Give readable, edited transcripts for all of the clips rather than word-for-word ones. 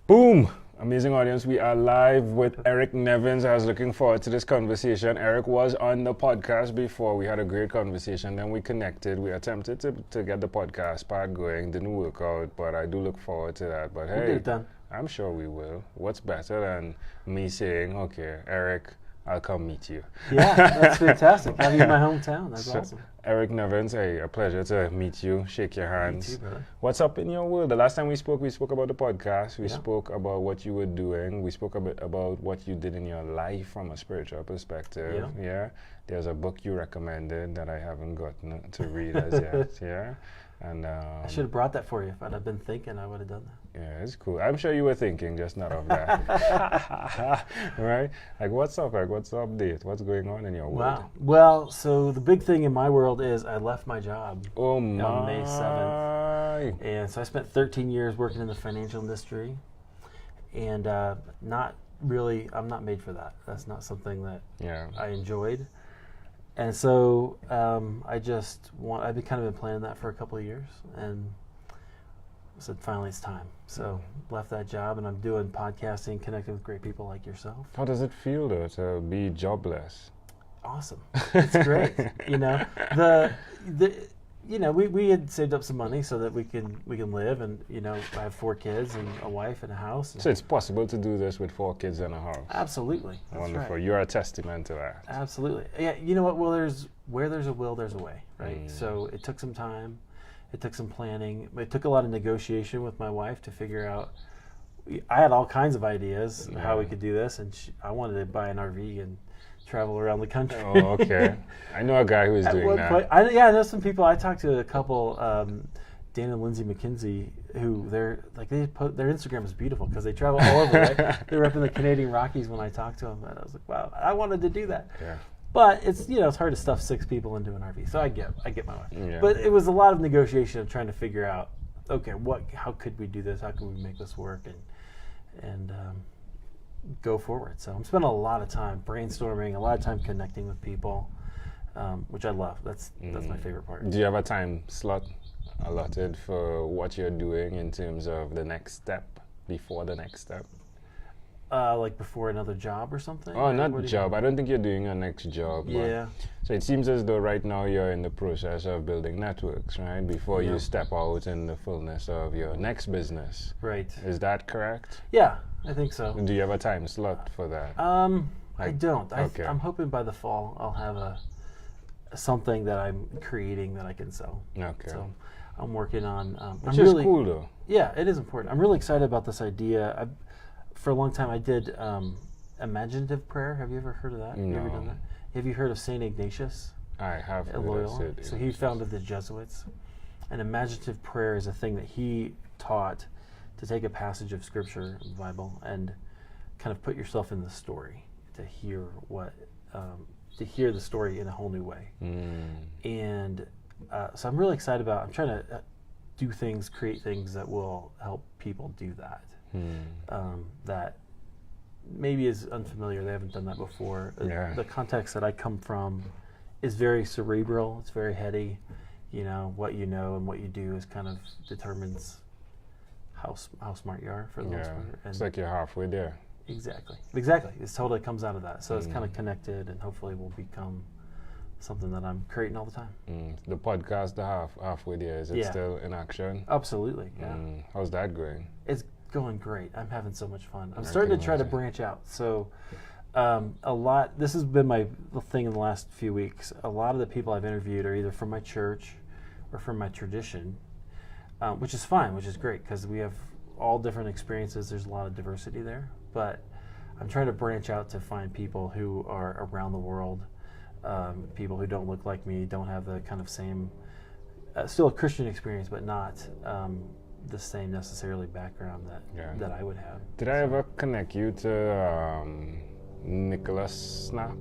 Boom! Amazing audience, we are live with Eric Nevins. I was looking forward to this conversation. Eric was on the podcast before. We had a great conversation, then we connected. We attempted to get the podcast part going. Didn't work out, but I do look forward to that. But We'll get hey, it done. I'm sure we will. What's better than me saying, okay, Eric, I'll come meet you. Yeah, that's fantastic. Having you in my hometown, that's awesome. Eric Nevins, hey, a pleasure to meet you, shake your hands. You too, brother. What's up in your world? The last time we spoke about the podcast. We Yeah. spoke about what you were doing. We spoke a bit about what you did in your life from a spiritual perspective. Yeah. There's a book you recommended that I haven't gotten to read as yet. Yeah. And I should have brought that for you. If I'd have been thinking, I would have done that. yeah, it's cool. I'm sure you were thinking, just not of that. Right? Like, what's up, Eric? What's the update? What's going on in your world? Wow. Well, so the big thing in my world is I left my job Oh my. on May 7th. And so I spent 13 years working in the financial industry. And not really, I'm not made for that. That's not something that Yeah. I enjoyed. And so I've been kind of been planning that for a couple of years, and said finally it's time. So left that job, and I'm doing podcasting, connecting with great people like yourself. How does it feel though to be jobless? Awesome, it's great. We had saved up some money so that we can live, and I have 4 kids and a wife and a house. So it's possible to do this with 4 kids and a house. Absolutely, that's Wonderful. right. You're a testament to that. Absolutely. Yeah, you know what? Well, where there's a will, there's a way, right? Mm. So it took some time. It took some planning. It took a lot of negotiation with my wife to figure out. I had all kinds of ideas how we could do this, and I wanted to buy an RV and travel around the country. Oh, okay. I know a guy who is At doing one that. point, I know some people. I talked to a couple, Dan and Lindsay McKinsey, who their Instagram is beautiful because they travel all over. Right? They were up in the Canadian Rockies when I talked to them, and I was like, wow, I wanted to do that. Yeah. But it's it's hard to stuff 6 people into an RV. So I get my wife. Yeah. But it was a lot of negotiation of trying to figure out, okay, how could we do this? How can we make this work and go forward? So I'm spending a lot of time brainstorming, a lot of time connecting with people, which I love. That's my favorite part. Do you have a time slot allotted for what you're doing in terms of the next step, before the next step? Like before another job or something? Oh, What not do you job. mean? I don't think you're doing a next job. but- Yeah. So it seems as though right now you're in the process of building networks, right? Before you Yeah. step out in the fullness of your next business. Right. Is that correct? Yeah, I think so. Do you have a time slot for that? I don't. Okay. I'm hoping by the fall I'll have something that I'm creating that I can sell. Okay. So I'm working on. Which I'm is really, cool though. Yeah, it is important. I'm really excited about this idea. For a long time, I did imaginative prayer. Have you ever heard of that? Have you ever No. done that? Have you heard of Saint Ignatius I have at heard of Loyola? it. So he founded the Jesuits. And imaginative prayer is a thing that he taught to take a passage of scripture, the Bible, and kind of put yourself in the story to hear the story in a whole new way. And so I'm really excited about. I'm trying to create things that will help people do that. That maybe is unfamiliar. They haven't done that before. Yeah. The context that I come from is very cerebral. It's very heady. What you know and what you do is kind of determines how smart you are for the most Yeah. part. It's And like you're halfway there. exactly. It's totally comes out of that. So it's kind of connected, and hopefully will become something that I'm creating all the time. The podcast, the halfway there, is it Yeah. still in action? Absolutely. Yeah. How's that going? It's going great. I'm having so much fun. I'm I starting can to try to imagine. branch out. So this has been my thing in the last few weeks. A lot of the people I've interviewed are either from my church or from my tradition, which is fine, which is great because we have all different experiences. There's a lot of diversity there. But I'm trying to branch out to find people who are around the world, people who don't look like me, don't have the kind of same, still a Christian experience, but not the same necessarily background that I would have. Did I ever connect you to Nicholas Snap?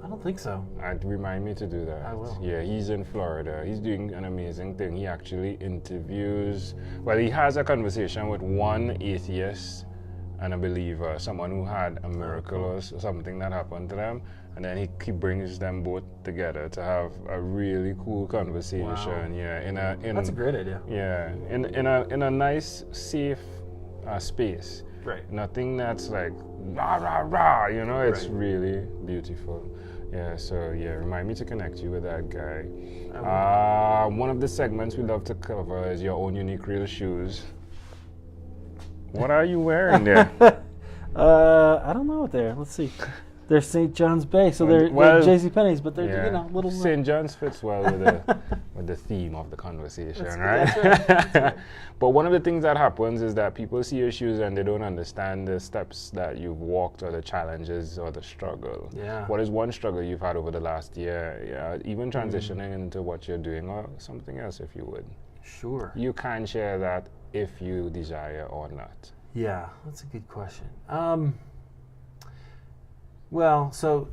I don't think so. Remind me to do that. I will. Yeah, he's in Florida. He's doing an amazing thing. He actually interviews, he has a conversation with one atheist and a believer, someone who had a miracle or something that happened to them, and then he brings them both together to have a really cool conversation. Wow. Yeah, That's a great idea. yeah, in a nice, safe space Right. Nothing that's like rah rah rah. You know, it's Right. really beautiful. Yeah. So yeah, remind me to connect you with that guy. One of the segments we love to cover is your own unique real shoes. What are you wearing there? I don't know what they're. Let's see. They're St. John's Bay, so they're JCPenney's, but they're little. St. John's fits well with the theme of the conversation, right? That's right. But one of the things that happens is that people see your shoes and they don't understand the steps that you've walked or the challenges or the struggle. Yeah. What is one struggle you've had over the last year? Yeah, even transitioning into what you're doing or something else, if you would. Sure. You can share that if you desire or not. Yeah, that's a good question. Well, so,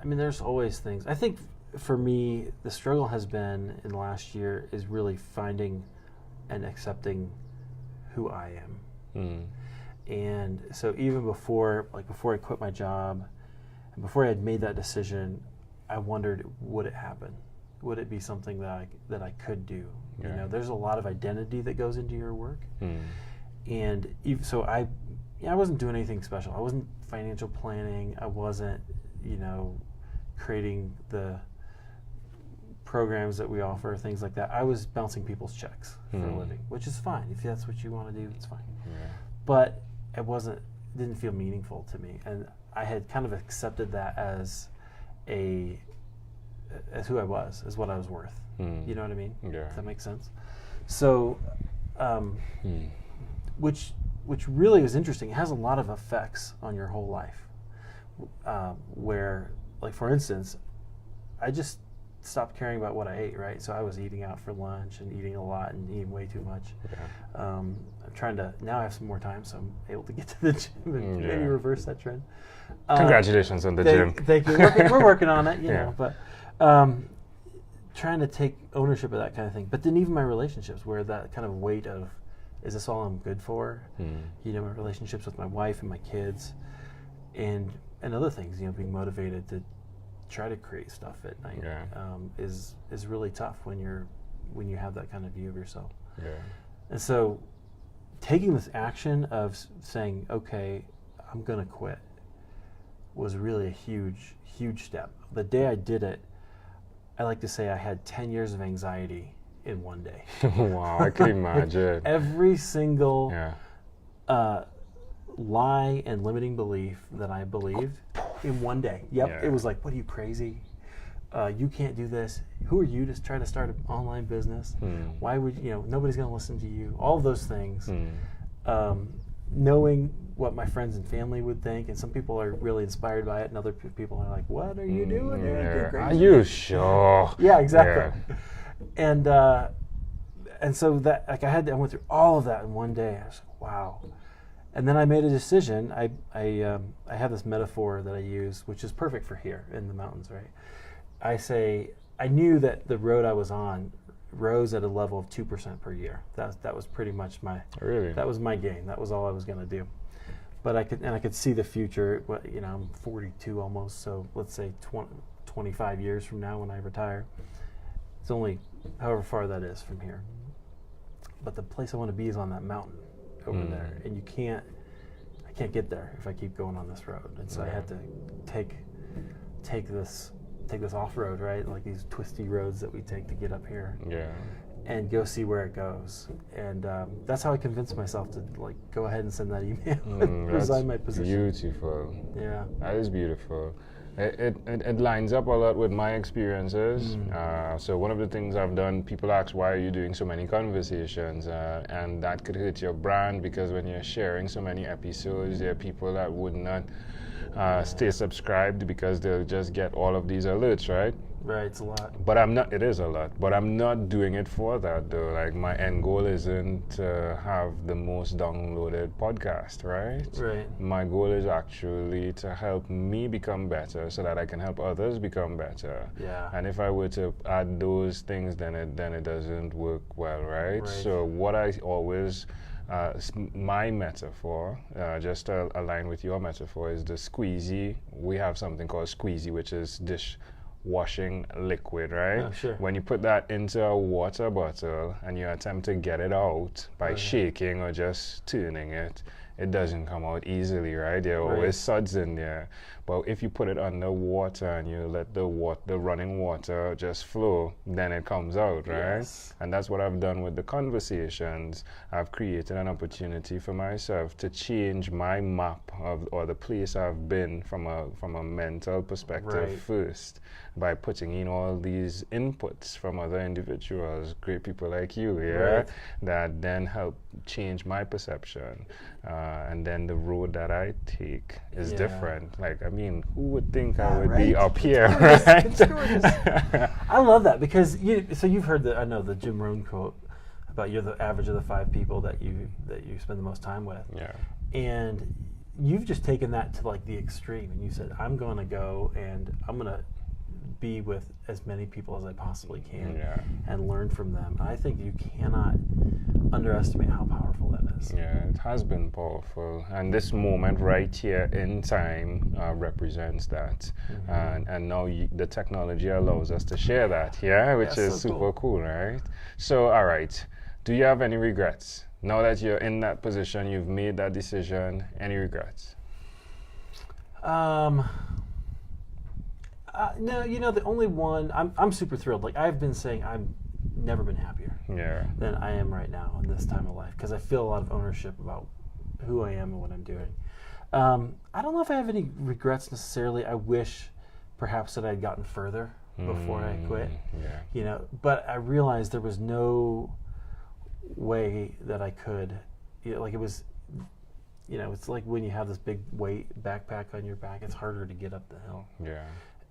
I mean, there's always things. I think for me, the struggle has been in the last year is really finding and accepting who I am. And so even before I quit my job, and before I had made that decision, I wondered, would it happen? Would it be something that I could do? Yeah. You know, there's a lot of identity that goes into your work. And so I wasn't doing anything special. I wasn't financial planning. I wasn't, creating the programs that we offer, things like that. I was bouncing people's checks for a living, which is fine. If that's what you want to do, it's fine. Yeah. But it didn't feel meaningful to me. And I had kind of accepted that as who I was, as what I was worth. You know what I mean? Yeah. Does that make sense? So, which really was interesting. It has a lot of effects on your whole life. Where, like for instance, I just stopped caring about what I ate, right? So I was eating out for lunch and eating a lot and eating way too much. Yeah. I'm trying to, now I have some more time, so I'm able to get to the gym and maybe reverse that trend. Congratulations on the gym. Thank you. We're working on it, you know, but trying to take ownership of that kind of thing. But then even my relationships, where that kind of weight of, is this all I'm good for? My relationships with my wife and my kids, and other things, being motivated to try to create stuff at night is really tough when you have that kind of view of yourself. Yeah. And so taking this action of saying, okay, I'm going to quit, was really a huge step. The day I did it, I like to say I had 10 years of anxiety in one day. Wow, I can imagine. Every single lie and limiting belief that I believed in one day. It was like, what are you, crazy? You can't do this. Who are you to try to start an online business? Why would nobody's going to listen to you? All of those things. Knowing what my friends and family would think, and some people are really inspired by it, and other people are like, "What are you doing? You're crazy." Are you sure? Yeah, exactly. Yeah. And so that, like, I went through all of that in one day. I was like, wow. And then I made a decision. I have this metaphor that I use, which is perfect for here in the mountains, right? I say, I knew that the road I was on rose at a level of 2% per year. That was pretty much that was my gain. That was all I was going to do. But I could see the future. I'm 42 almost, so let's say 25 years from now when I retire. It's only however far that is from here. But the place I want to be is on that mountain over there, and I can't get there if I keep going on this road. And so I had to take this off road, right? Like these twisty roads that we take to get up here. Yeah. And go see where it goes. And that's how I convinced myself to go ahead and send that email and resign my position. Beautiful. Yeah. That is beautiful. It lines up a lot with my experiences. So one of the things I've done, people ask, why are you doing so many conversations? And that could hurt your brand, because when you're sharing so many episodes, there are people that would not stay subscribed because they'll just get all of these alerts, right? Right, it's a lot. But it is a lot, but I'm not doing it for that though. Like, my end goal isn't to have the most downloaded podcast, right? Right. My goal is actually to help me become better so that I can help others become better. Yeah. And if I were to add those things, then it doesn't work well, right? So what I always my metaphor, just to align with your metaphor, is the squeezy. We have something called squeezy, which is dishwashing liquid, right? Oh, sure. When you put that into a water bottle and you attempt to get it out by shaking or just turning it, it doesn't come out easily, right? There are always suds in there. But if you put it under water and you let the running water just flow, then it comes out, right? Yes. And that's what I've done with the conversations. I've created an opportunity for myself to change my map or the place I've been from a mental perspective first, by putting in all these inputs from other individuals, great people like you, that then help change my perception. And then the road that I take is different. Like, I mean, who would think I would be up here, right? It's gorgeous. I love that, because you've heard the Jim Rohn quote about you're the average of the 5 people that you spend the most time with. Yeah. And you've just taken that to like the extreme, and you said, I'm going to go and I'm going to be with as many people as I possibly can and learn from them. I think you cannot underestimate how powerful that is. Yeah, it has been powerful. And this moment right here in time represents that. And now the technology allows us to share that, which is so super cool, right? So, all right. Do you have any regrets? Now that you're in that position, you've made that decision, any regrets? No, the only one, I'm super thrilled. Like, I've been saying, I've never been happier than I am right now in this time of life, because I feel a lot of ownership about who I am and what I'm doing. I don't know if I have any regrets necessarily. I wish perhaps that I'd gotten further before I quit. But I realized there was no way that I could. Like, it was, it's like when you have this big weight backpack on your back, it's harder to get up the hill. Yeah.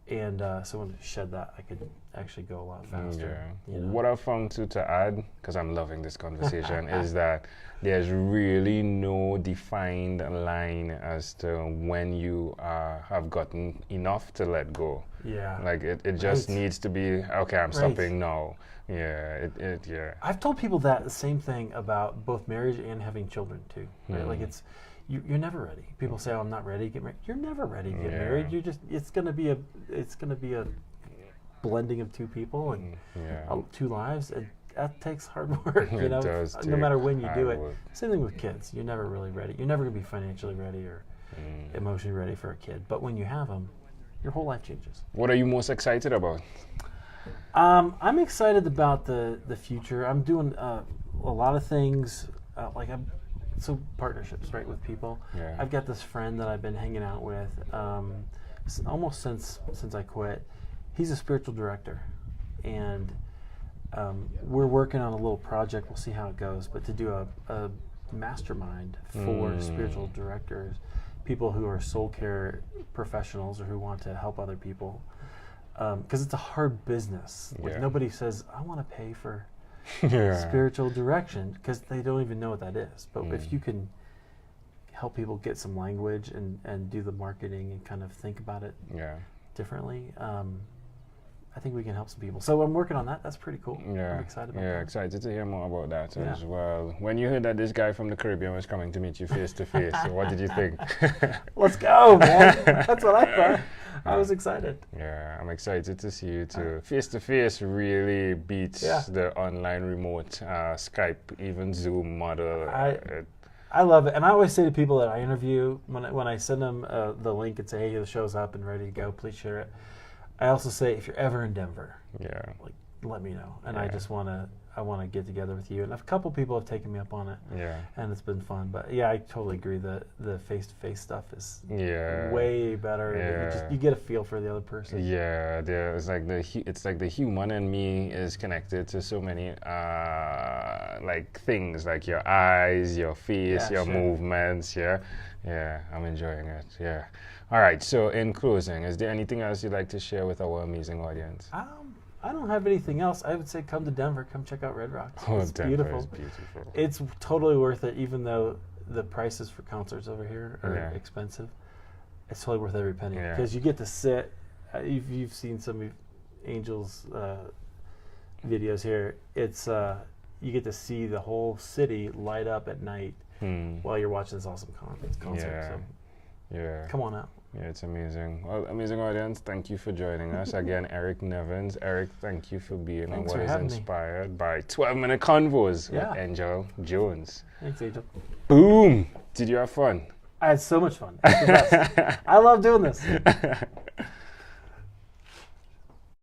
And so when I shed that, I could actually go a lot faster. What I've found to add, because I'm loving this conversation, is that there's really no defined line as to when you have gotten enough to let go. Yeah. Like, it just needs to be, okay, I'm stopping now. Yeah, I've told people that the same thing about both marriage and having children too. Right? Like, you're never ready. People say, "Oh, I'm not ready to get married." You're never ready to get married. It's gonna be a blending of 2 people and 2 lives. That takes hard work. It does no matter when you do it. Same thing with kids. You're never really ready. You're never gonna be financially ready or emotionally ready for a kid. But when you have them, your whole life changes. What are you most excited about? I'm excited about the future. I'm doing a lot of things. So partnerships, right, with people. Yeah. I've got this friend that I've been hanging out with almost since I quit. He's a spiritual director, and we're working on a little project. We'll see how it goes, but to do a mastermind for spiritual directors, people who are soul care professionals or who want to help other people, because it's a hard business. Like, nobody says, I want to pay for spiritual direction, because they don't even know what that is. But if you can help people get some language and do the marketing and kind of think about it differently, I think we can help some people. So I'm working on that. That's pretty cool. Yeah, I'm excited about that. Yeah, excited to hear more about that as well. When you heard that this guy from the Caribbean was coming to meet you face to face, what did you think? Let's go, man. That's what I thought. I was excited. Yeah, I'm excited to see you too. Face to face really beats the online remote Skype, even Zoom model. I love it, and I always say to people that I interview, when I send them the link and say, "Hey, the show's up and ready to go, please share it." I also say, if you're ever in Denver, like, let me know, and I just want to get together with you. And a couple people have taken me up on it, and it's been fun. But I totally agree that the face-to-face stuff is way better. You get a feel for the other person. Yeah, it's like the human in me is connected to so many like things, like your eyes, your face, your movements. Yeah, I'm enjoying it. Yeah. All right, so in closing, is there anything else you'd like to share with our amazing audience? I don't have anything else. I would say come to Denver, come check out Red Rocks. It's Denver beautiful. Is beautiful. It's totally worth it, even though the prices for concerts over here are expensive. It's totally worth every penny, because you get to sit. You've seen some of Angel's videos here. It's you get to see the whole city light up at night while you're watching this awesome concert. So come on out. Yeah, it's amazing. Well, amazing audience, thank you for joining us. Again, Eric Nevins. Eric, thank you for being on What is Inspired by 12-Minute Convos with Angel Jones. Thanks, Angel. Boom! Did you have fun? I had so much fun. It's the best. I love doing this.